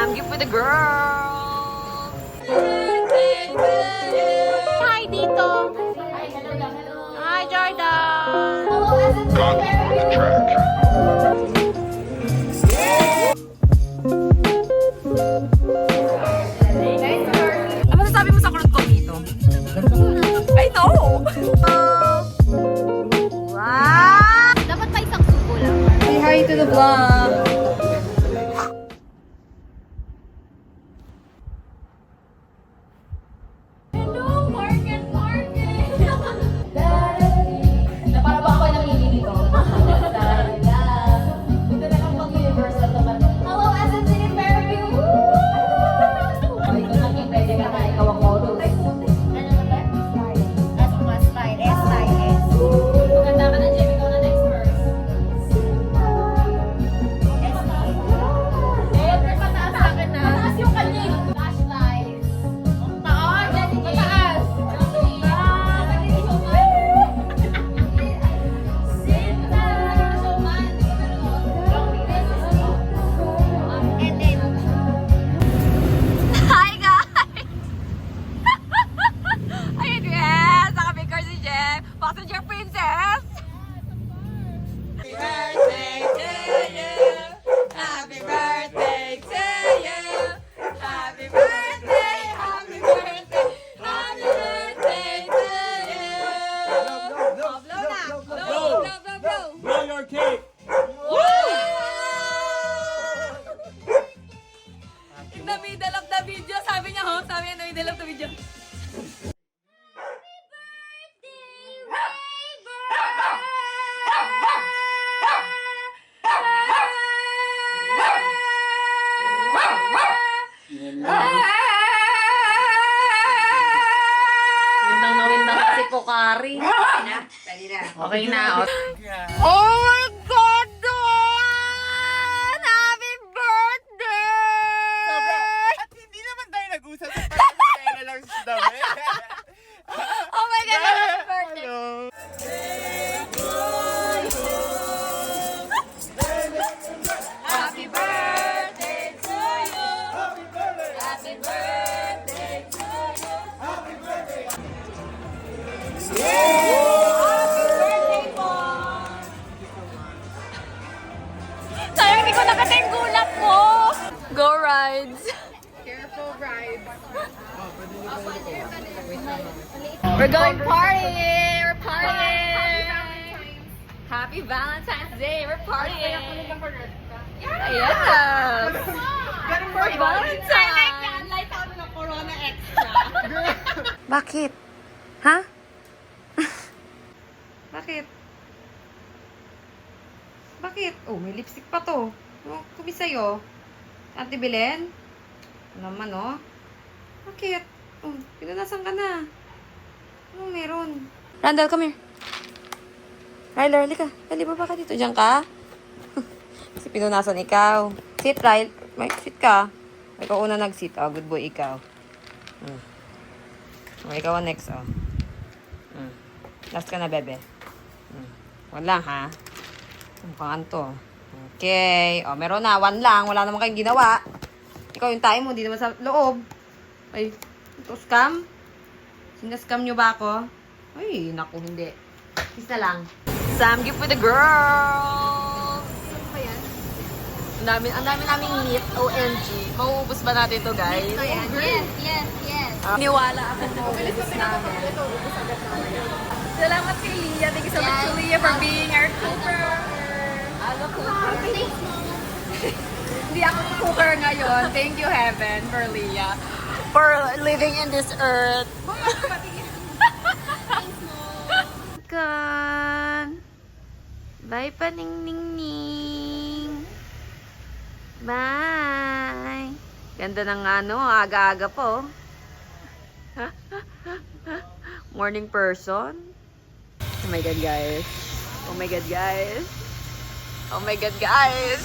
Some gift for the girl. Hi, Dito. Hi, Jordan. Ano masasabi mo sa kulot ko dito? I know! Wow! Dapat pa isang subo lang. Say hi to the vlog. Hello, market! Na para ba ako namili nito? Ito na lang pag-universal naman. Hello, SM City Fairview! Ay, ito naging pwede ka na ikaw ang model. Ano na ba? S plus slide. S slide. S. Maganda ka na, Jem. Ikaw na next first. S slide. Eh, pataas sa akin na. Pataas yung kanya. Flashlights. Taas. Mataas. Hi guys! Ayun guys! Nakabigkar si Jem. Passenger princess! Happy birthday to you! Happy birthday to you! Happy birthday! Happy birthday! Happy birthday to you! Blow na! Blow! Blow your cake! In the middle of the video, sabi niya, sabi niya in the middle of the video. Windang si Pokari. Okay na. Oh my God, Dawn! Happy birthday! At hindi naman tayo nag-usap sa parang na lang sa dami. Oh my God, happy birthday! Hello. Happy birthday to you! Happy birthday to you! Happy birthday po! Sayang hindi ko nakating gulat mo! Go rides! Careful ride. We're going party! We're partying! Happy Valentine's Day! We're partying! Yeah! For Valentine! Light out ng Corona Extra. Bakit? Ha? Bakit? Bakit? Oh, may lipstick pa to. Oh, kubi sa'yo. Ate Belen? Ano naman, oh? Bakit? Oh, pinunasan ka na. Ano meron? Randall, come here. Ryler, halika. Dali, baba ka dito. Diyan ka? Kasi pinunasan ikaw. Sit, Ryler. May sit ka. Ikaw una nag-sit. Oh, good boy, ikaw. Oh, ikaw ang next, oh. Last ka na, bebe. Wala, ha? Mukhang to. Okay. Oh, meron na. One lang. Wala naman kayong ginawa. Ikaw yung tayo mo. Di naman sa loob. Ay, ito scam? Sinascam nyo ba ako? Ay, naku, hindi. Kiss na lang. Some gift for the girls! Ang dami naming meet. OMG. Mauubos ba natin to, guys? Yes. Niwala ako mauubos namin. Salamat kay Leah. Thank you so much to Leah for being our cooker. Ano cooker? Hindi ako cooker ngayon. Thank you, Heaven, for Leah. For living in this earth. Kan. Bye pa, ning ning ning. Bye. Ganda ng aga-aga po. Morning person. Oh my God, guys. Oh my God, guys. Oh my God, guys.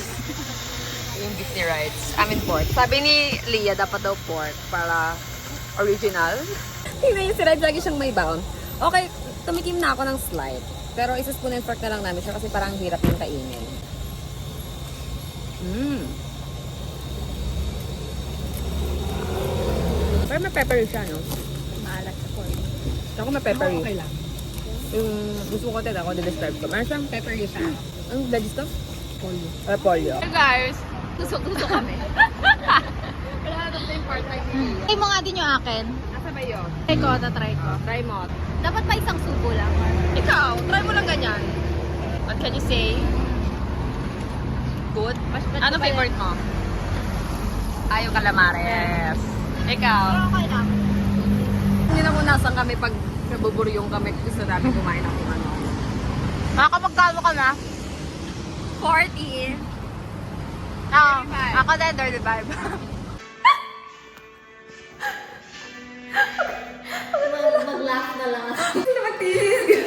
Yung Disney rides. Port. Sabi ni Leah, dapat daw port para original. Tingnan yung si Ride, lagi siyang may baon. Okay, tumikim na ako ng slide. Pero isa-spoon and fork na lang namin siya kasi parang hirap yung kainin. peppery siya, no? Maalat sa corn. Ako may peppery. Okay lang. Yung gusto ko ako describe ko. Meron siyang Peppery siya. ang veggies to? Pollo. Pollo. Hey guys, tusok-tusok kami. Wala na ito yung part na Try mo nga din yung akin. Asa ba yun? Try ko, try ko. Try mo. Dapat pa isang subo lang. Ikaw, try mo lang ganyan. What can you say? Good? Ano favorite mo? Ayaw calamares. Ikaw? Okay lang. Hindi na muna saan kami pag nabuburyong kami. Gusto namin kumain ng kung ano. Nakakapagkalo ka na? 40. Oo. Ako din, 35. Mag-laugh na lang. Sino magtisis, guys?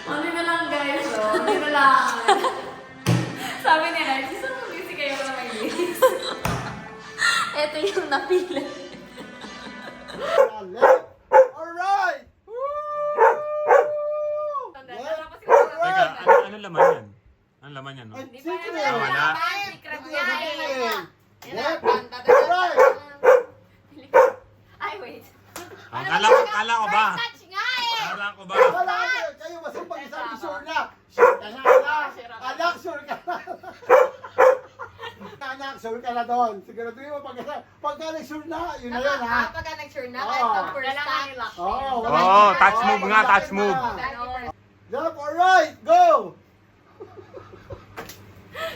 Ano na lang, guys, oh. Ano na lang. Sabi nila, gusto mo busy kayo na mag-iis. Ito yung napili. Alright! Teka, ano laman yan? Ano laman yan? No? Ay, Di pa secret! naman Wala. secret niya. Yep. Alright. Ay, wait. Kala ko ba? Touch nga eh! Kala ko ba? Wala kayo masipag isabi sure na. Sure ka na, anak. Anak, sure ka na. Anak, sure ka na doon. Siguraduhin mo pagka nag-sure na, yun na yun ha. Pagka nag-sure na, Oo. kahit pag first time. Oo, touch move nga, touch move. Love, alright, go!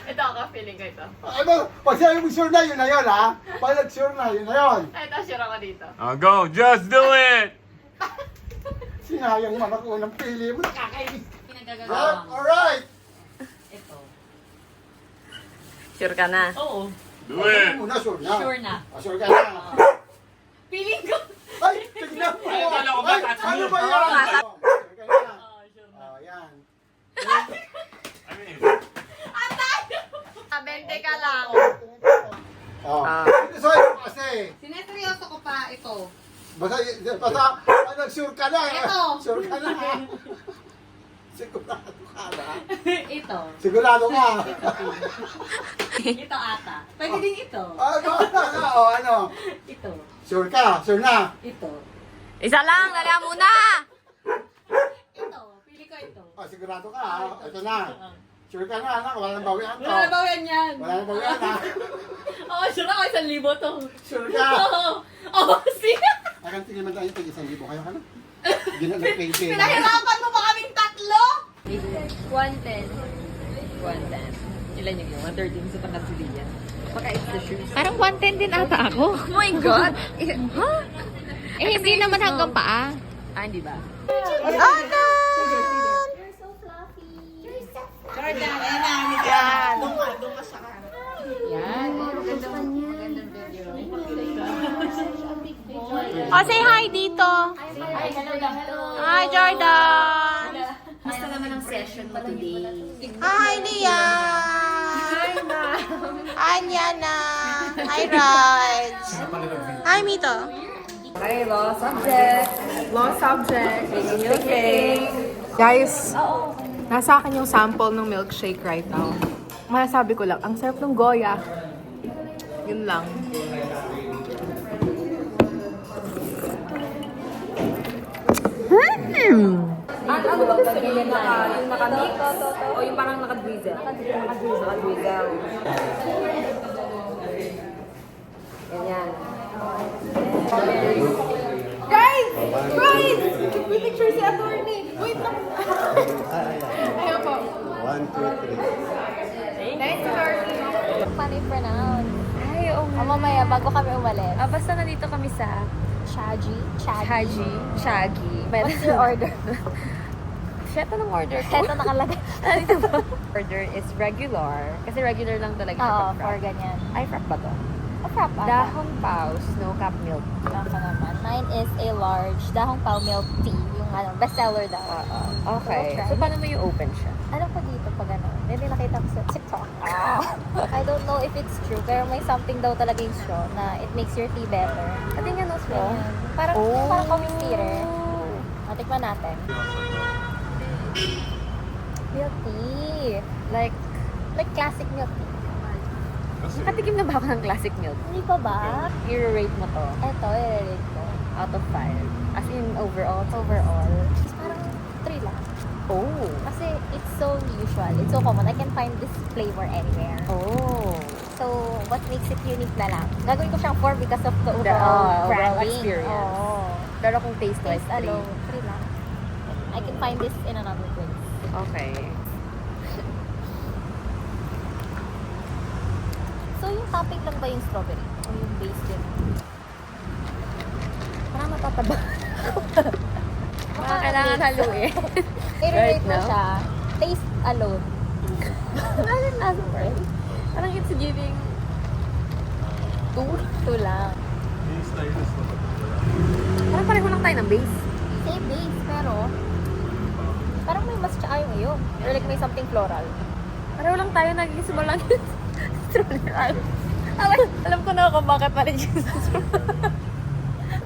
Ito ako, feeling ko ito. Ano, pag sinabi mo sure na, yun na yun ha. Pag nag-sure na, yun na yun. Ito, sure ako dito. Go, just do it! Sinayang naman ako unang pili mo, nakakainis. Love, Pinagagawang. alright! Ito. Sure ka na? Oo. Do it! Muna, sure na. Sure na. Ah, sure ka na. Feeling ko. Ay, tignan mo! Ay, akala ko ba Ay, touch ano mo? ba yan? Oo, Sure ka na. Oh, yan. I mean, 20 ka lang. Oh. Ah. Ito sa'yo kasi. Sineseryoso ko pa ito. Basta, nag-sure ka na. Ito. Sure ka na. Sigurado ka na. Ito. Sigurado ka. Ito ata. Pwede din ito. Ano? Oh, ano? Ito. Sure ka? Sure na? Ito. Isa lang, dali muna! Ito. Pili ko ito. Oh, sigurado ka. Ito na. Sure ka na, anak. Wala nang bawian to. Wala na ba yan yan? Wala nang bawian, ha? Oo, sure ako 1,000 to. Sure ka? Oo, sige. Akan tingin man tayo, tig 1,000 kayo ka na. Ginanag-pay-pay. Pinahirapan mo pa kaming tatlo! 110. 110. Ilan yung 113 sa pangkasilian? Baka it's the shoes. Parang 110 din ata ako. Oh my God! Ha? Eh, hindi naman hanggang paa. Ah, hindi ba? Oh, no! You're so fluffy. You're so fluffy. Jordan, yan. Yan. Oh, say hi dito. Hi, hello. Hi, Jordan. Basta naman ang session mo today. Hi, Lian. Hi, Hi, Niana. Hi, Raj. Hi, Mito. Okay, law subject. Law subject. Milkshake. Guys, nasa akin yung sample ng milkshake right now. Masasabi ko lang, ang sarap ng Goya. Yun lang. Ano ba gusto niyo? Yung naka-mix? O yung parang naka-drizzle? Naka-drizzle. Ganyan. Guys! Guys! May picture si attorney! Wait lang! Ayun po. 1, 2, 3. Thanks, attorney! Paano yung pronounce? Ay, oo nga. Mamaya, bago kami umalis. Basta nandito kami sa Shaggy? Shaggy. What's your order? Shit, anong order ko? Ito nakalagay. Order is regular. Kasi regular lang talaga siya Oo, pag for frap. ganyan. Ay, frap ba to? Oh, crap. Dahong pau, snow cap milk. Lang ka naman. Mine is a large dahong pau milk tea. Yung ano, bestseller daw. Okay. Try. So, paano mo yung open siya? Alam ko dito pag ano, maybe nakita ko sa TikTok. I don't know if it's true, pero may something daw talaga yung straw na it makes your tea better. Pati nga no straw. Parang, parang coffee tea. Matikman natin. Milk tea. Like, Like classic milk tea. Nakatikim na ba ako ng classic milk? Hindi pa ba? I-rate mo to. Ito, i-rate ko. Out of 5. As in overall. Overall, parang 3 lang. Oh. Kasi it's so usual. It's so common. I can find this flavor anywhere. Oh. So, what makes it unique na lang? Gagawin ko siyang 4 because of the The overall overall branding. experience. Oo. Pero kung taste-wise, Taste alone, 3 lang. I can find this in another place. Okay. So, yung topping lang ba yung strawberry? O yung base din? Parang matataba. Baka kailangan haluin. I-rate Right mo now? siya. Taste alone. Wala rin nasa friend. Parang it's giving 2 lang. Parang pareho lang tayo ng base. Same base, pero parang may mas tsaka yung iyo. Or like may something floral. Pareho lang tayo, naging lang yung strawberry. Alam ko na kung bakit pa rin yung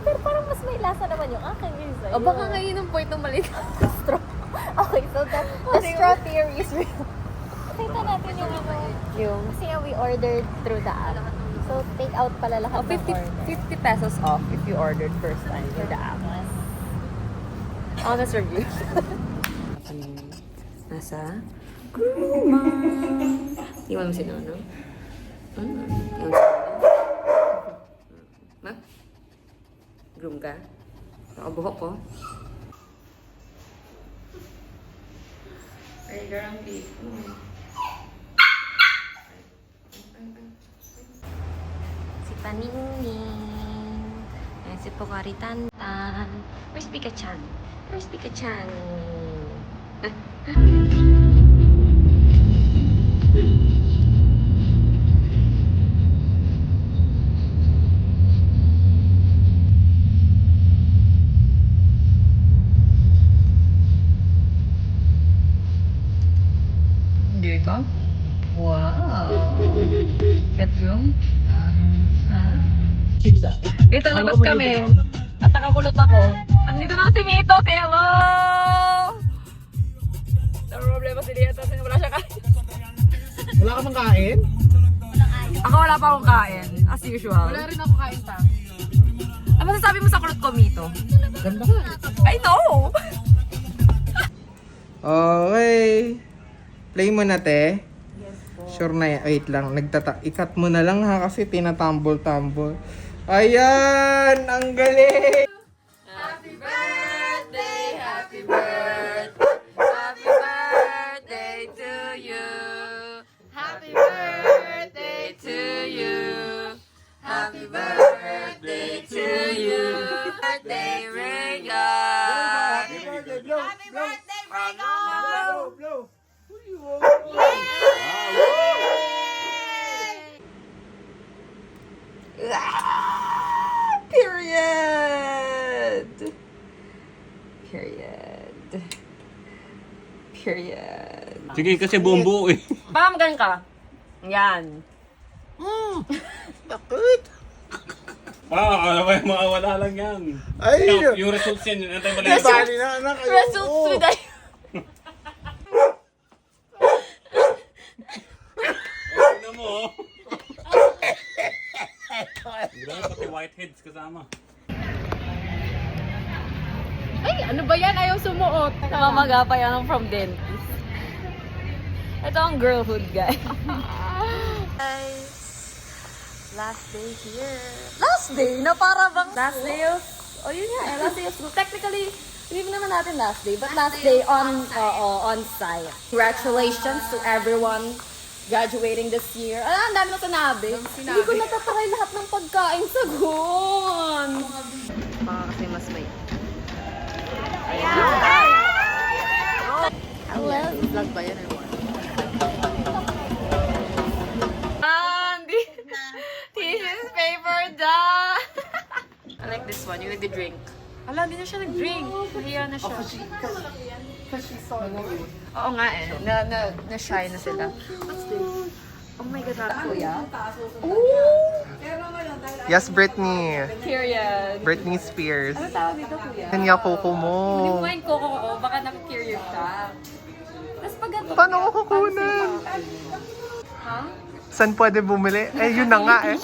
Pero parang mas may lasa naman yung akin yun sa'yo. O baka ngayon yung point ng mali. straw. Okay, so the straw theory is real. Kita natin yung ano. Yung Kasi nga we ordered through the app. So take out pala lahat ng 50 order. pesos off if you ordered first time in the app. Honest review. Nasa Gruma. Iwan mo si Nono. Iwan mo si Nono. Ma? Groom ka? Nakabuhok ko. Ay, girl, ang beef mo. Si Paningning. Ayan si Pokari Tantan. Where's Pika-chan? Where's Pika-chan? Dito? Wow! Bedroom? Dito labas kami. At nakakulot ako. Andito na si Mito. Hello! Ang problema si Lieta. Wala siya kain. Wala ka bang kain? Ako wala pa akong kain. As usual. Wala rin ako kain pa. Ano masasabi mo sa kulot ko, Mito? Ganda ka. I know! Okay. Play mo na, te. Sure na yan. Wait lang. Ikat mo na lang ha kasi tinatambol-tambol. Ayan! Ang galing! Happy birthday! Happy birthday! Happy birthday to you! Happy birthday to you! Happy birthday to you! Birthday, Rega! Happy birthday, Blow! Happy birthday, Rego! Blow! Blow! Period! Period. Period. Sige, kasi buong buo eh. Baka magaling ka. Yan. Takot! Alam mo, mawawala lang yan. Ay! Yung results yan, yun. Antay mo lang. Bali na, anak. Results with I. Tignan mo, oh. Grabe, pati whiteheads kasama. Ay, ano ba yan? Ayaw sumuot. Namamaga pa yan from dentist. Ito ang girlhood, guys. Last day here. Last day? Na para bang... Last day of... Oh, yun nga. Last day of school. Technically, hindi naman natin last day. But last day on site. Congratulations to everyone graduating this year. Ah, ang dami na sinabi. Hindi ko natatry lahat ng pagkain sa gon. Baka kasi mas may... Hello. Vlog ba yan? Andy! Tissues, paper, done! I like this one. You need the drink. Ala, hindi na siya nag-drink. Nahiya na siya. Oo nga eh. Na-shy na sila. Oh my God, kuya. Yes, Britney. Period. Britney Spears. Ano tawag dito, kuya? Kanya koko mo. Hindi mo kain coco ko. Baka na-curious ka. Tapos pag ganito. Paano ko kukunan? Saan pwede bumili? Eh, yun na nga eh.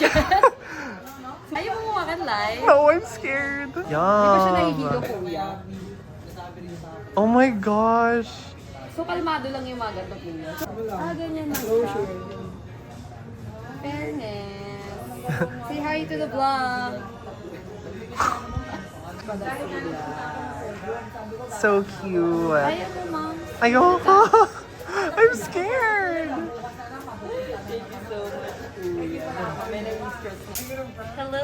Ayaw mo makan live. No, I'm scared. Di ba siya nahihilo, Yum. kuya? Oh my gosh. So, kalmado lang yung mga ganito, kuya. Ganyan lang siya. Fairness. Say hi to the vlog. So cute. Ayaw mo, mom. Ayoko. I'm scared. Hello.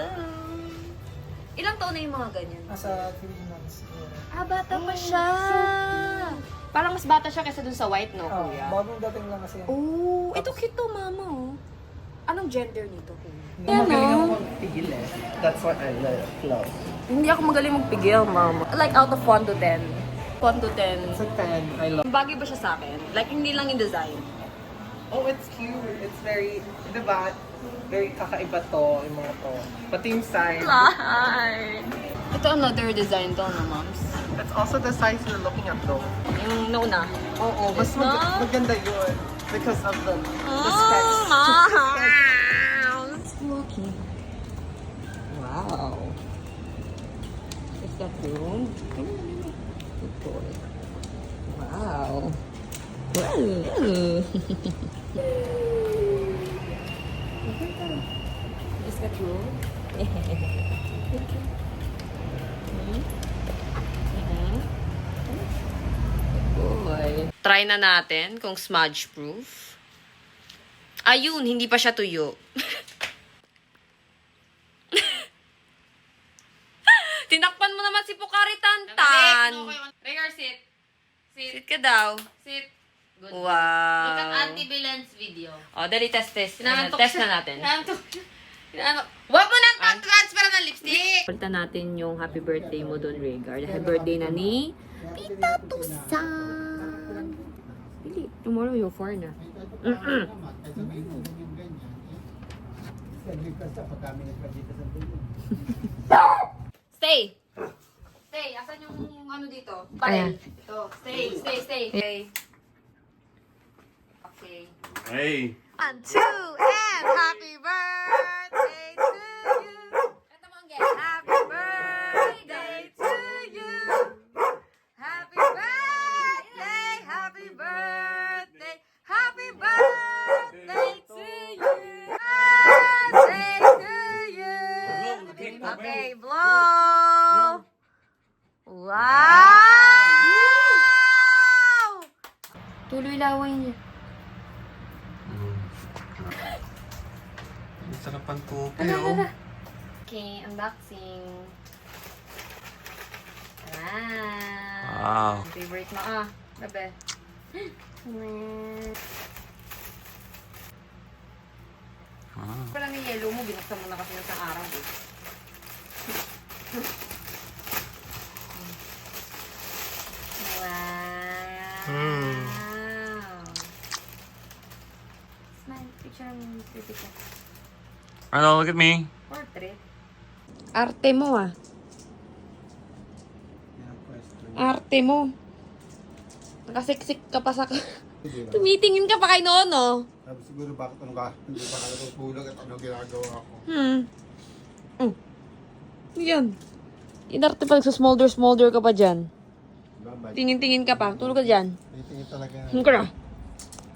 Ilang taon na yung mga ganyan? Nasa 3 months. Bata pa siya. Parang mas bata siya kaysa dun sa white, no, kuya? Bagong dating lang kasi. Oh, ito cute to, mama, oh. Anong gender nito, kuya? Magaling ako magpigil eh. That's what I love. Hindi ako magaling magpigil, mama. Like, out of 1 to 10. 1 to 10. It's a 10. I love. Bagay ba siya sa akin? Like, hindi lang yung design. Oh, it's cute. It's very, diba? Very kakaiba to, yung mga to. Pati yung size. Ito another design to, no, moms? That's also the size we're looking at though. Yung nauna. Oo, mas No? maganda yun. Because of the Oh, specs. Lucky. Wow. Is that room? Good boy. Wow. Well. Is that room? Boy. Try na natin kung smudge proof. Ayun, hindi pa siya tuyo. Tinakpan mo naman si Pukari Tantan. Regar, sit. Sit ka daw. Sit. Good. Wow. Look at Auntie Belen's video. Oh, dali, test. Pinantok Test siya. na natin. Huwag mo nang transfer ng lipstick! Punta natin yung happy birthday mo doon, Rhaegar. Happy birthday na ni Tita Tusan. Dili, tomorrow you're foreign na. Stay! Stay, asan yung ano dito? Ayan. Ito, stay. Okay. Okay. Hey! 1, 2, and happy birthday to you. Ito mo ang get. Happy birthday to you. Happy birthday, happy birthday, happy birthday to you. Birthday to you. Okay, blow. Wow! Tuloy laway niya. Ang sarap ang kopi, Ala, oh. ala. Okay, unboxing. Wow. Favorite mo, babe. Pala ni yellow mo, binuksan mo na kasi ng araw. Wow. Smile, picture ng picture. Ano, look at me. Portrait. Arte mo Arte mo. Nakasiksik ka pa sa... Tumitingin ka pa kay Nono. Sabi siguro bakit hindi pa kaya tutulog at ano ginagawa ko. Yan. Inarte pa smolder ka pa dyan. Bye-bye. Tingin-tingin ka pa. Tulog ka dyan. Titingin talaga. Hung ka na.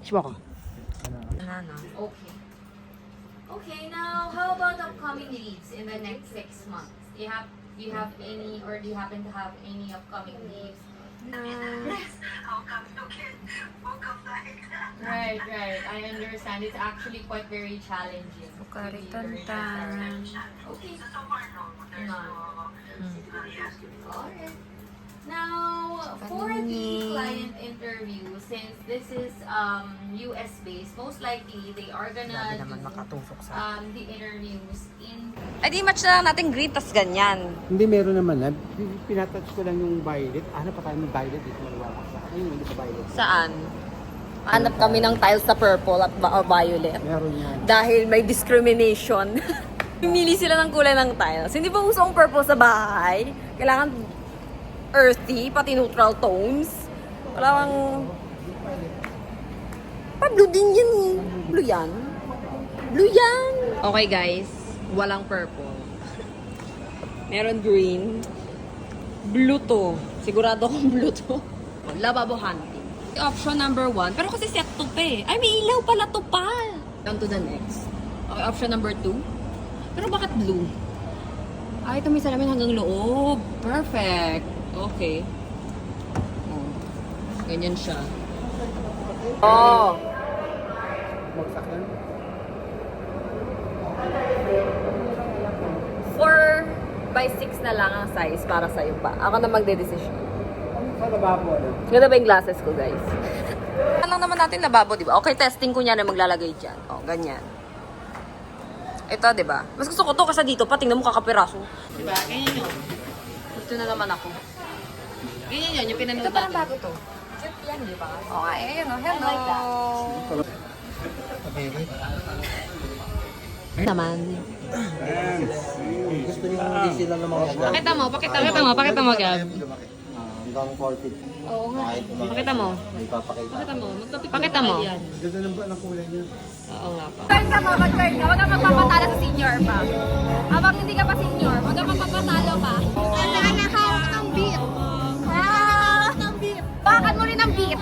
Sipa ka. Okay. Okay, now how about upcoming leads in the next 6 months? Do you have any, or do you happen to have any upcoming leads? Right. I understand. It's actually quite very challenging. Pukari to be very Tantan. Okay. Alright. Now, for the client interview, since this is US based, most likely they are gonna do the interviews in. Ay, di match na lang natin green, tas ganyan. Hindi, meron naman na. Pinatouch ko lang yung violet. Hanap pa tayo ng violet dito. Maniwala sa akin. Ayun, hindi sa violet. Saan? Hanap kami ng tiles sa purple at violet. Meron yan. Dahil may discrimination. Pumili sila ng kulay ng tiles. Hindi ba uso ang purple sa bahay? Kailangan earthy, pati neutral tones. Wala bang... Pa-blue din yan eh. Blue yan. Blue yan. Okay guys, walang purple. Meron green. Blue to. Sigurado kong blue to. Lavabo hunting. Option number 1. Pero kasi set to pa eh. Ay, may ilaw pala to pa. On to the next. Okay, option number 2. Pero bakit blue? Ay, ito may salamin hanggang loob. Perfect. Okay. Oh. Ganyan siya. Oh. Bagsak yan. 4x6 na lang ang size para sa'yo pa. Ako na magde-decision. Sa lababo, ano? Ganda ba yung glasses ko, guys? Ano lang naman natin lababo, di ba? Okay, testing ko niya na maglalagay dyan. O, ganyan. Ito, di ba? Mas gusto ko to kasi dito pa. Tingnan mo kakapiraso. Di ba? Ganyan yun. Dito na naman ako. Ganyan yun, yung pinanood natin. Ito parang bago to. Cute yan, di ba? Okay, ayun o. Hello. Naman. Gusto niyo hindi sila ng mga Pakita mo, Gab. hanggang 40. Oo nga. Pakita mo. May papakita. Pakita mo. Ganda ng ba ng kulay niya? Oo nga pa. Turn ka mo, mag-turn ka. Huwag kang magpapatalo sa senior pa. Habang hindi ka pa senior, huwag kang magpapatalo pa. Hawak ng beat. Hawak ng beat. Bakan mo rin ang beat.